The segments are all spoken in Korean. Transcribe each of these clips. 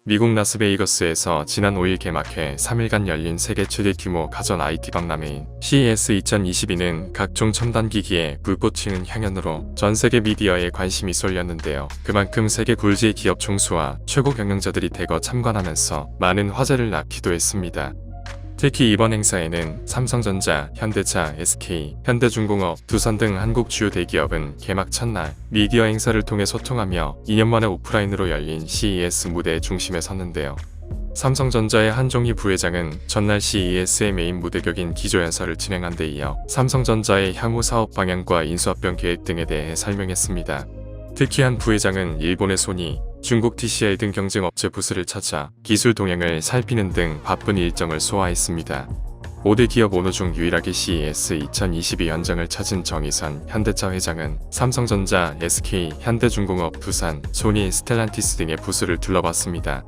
미국 라스베이거스에서 지난 5일 개막해 3일간 열린 세계 최대 규모 가전 IT 박람회인 CES 2022는 각종 첨단 기기에 불꽃 튀는 향연으로 전 세계 미디어에 관심이 쏠렸는데요. 그만큼 세계 굴지의 기업 총수와 최고 경영자들이 대거 참관하면서 많은 화제를 낳기도 했습니다. 특히 이번 행사에는 삼성전자, 현대차, SK, 현대중공업, 두산 등 한국 주요 대기업은 개막 첫날 미디어 행사를 통해 소통하며 2년 만에 오프라인으로 열린 CES 무대의 중심에 섰는데요. 삼성전자의 한종희 부회장은 전날 CES의 메인 무대격인 기조연설을 진행한 데 이어 삼성전자의 향후 사업 방향과 인수합병 계획 등에 대해 설명했습니다. 특히 한 부회장은 일본의 소니, 중국 TCL 등 경쟁업체 부스를 찾아 기술 동향을 살피는 등 바쁜 일정을 소화했습니다. 5대 기업 오너 중 유일하게 CES 2022 현장을 찾은 정의선 현대차 회장은 삼성전자, SK, 현대중공업, 두산, 소니, 스텔란티스 등의 부스를 둘러봤습니다.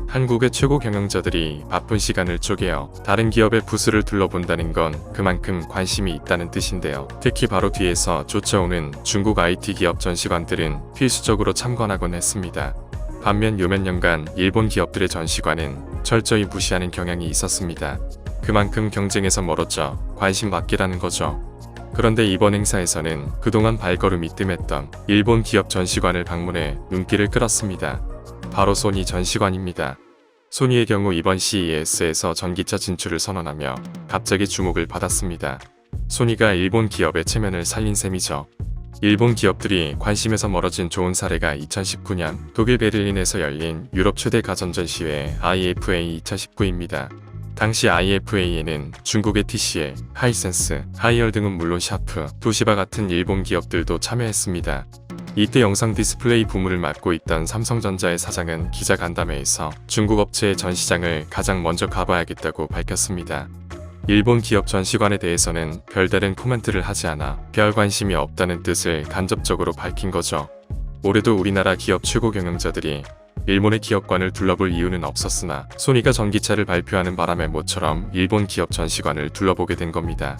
한국의 최고 경영자들이 바쁜 시간을 쪼개어 다른 기업의 부스를 둘러본다는 건 그만큼 관심이 있다는 뜻인데요. 특히 바로 뒤에서 쫓아오는 중국 IT 기업 전시관들은 필수적으로 참관하곤 했습니다. 반면 요 몇 년간 일본 기업들의 전시관은 철저히 무시하는 경향이 있었습니다. 그만큼 경쟁에서 멀었죠. 관심 밖이라는 거죠. 그런데 이번 행사에서는 그동안 발걸음이 뜸했던 일본 기업 전시관을 방문해 눈길을 끌었습니다. 바로 소니 전시관입니다. 소니의 경우 이번 CES에서 전기차 진출을 선언하며 갑자기 주목을 받았습니다. 소니가 일본 기업의 체면을 살린 셈이죠. 일본 기업들이 관심에서 멀어진 좋은 사례가 2019년 독일 베를린에서 열린 유럽 최대 가전 전시회 IFA 2019입니다. 당시 IFA에는 중국의 TCL, 하이센스, 하이얼 등은 물론 샤프, 도시바 같은 일본 기업들도 참여했습니다. 이때 영상 디스플레이 부문을 맡고 있던 삼성전자의 사장은 기자 간담회에서 중국 업체의 전시장을 가장 먼저 가봐야겠다고 밝혔습니다. 일본 기업 전시관에 대해서는 별다른 코멘트를 하지 않아 별 관심이 없다는 뜻을 간접적으로 밝힌 거죠. 올해도 우리나라 기업 최고 경영자들이 일본의 기업관을 둘러볼 이유는 없었으나 소니가 전기차를 발표하는 바람에 모처럼 일본 기업 전시관을 둘러보게 된 겁니다.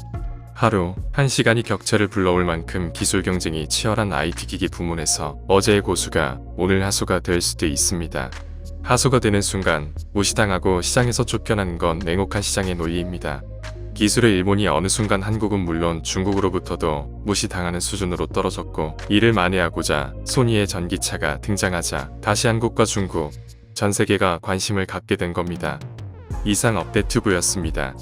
하루 1시간이 격차를 불러올 만큼 기술 경쟁이 치열한 IT 기기 부문에서 어제의 고수가 오늘 하수가 될 수도 있습니다. 하수가 되는 순간 무시당하고 시장에서 쫓겨나는 건 냉혹한 시장의 논리입니다. 기술의 일본이 어느 순간 한국은 물론 중국으로부터도 무시당하는 수준으로 떨어졌고 이를 만회하고자 소니의 전기차가 등장하자 다시 한국과 중국, 전 세계가 관심을 갖게 된 겁니다. 이상 업데이트부였습니다.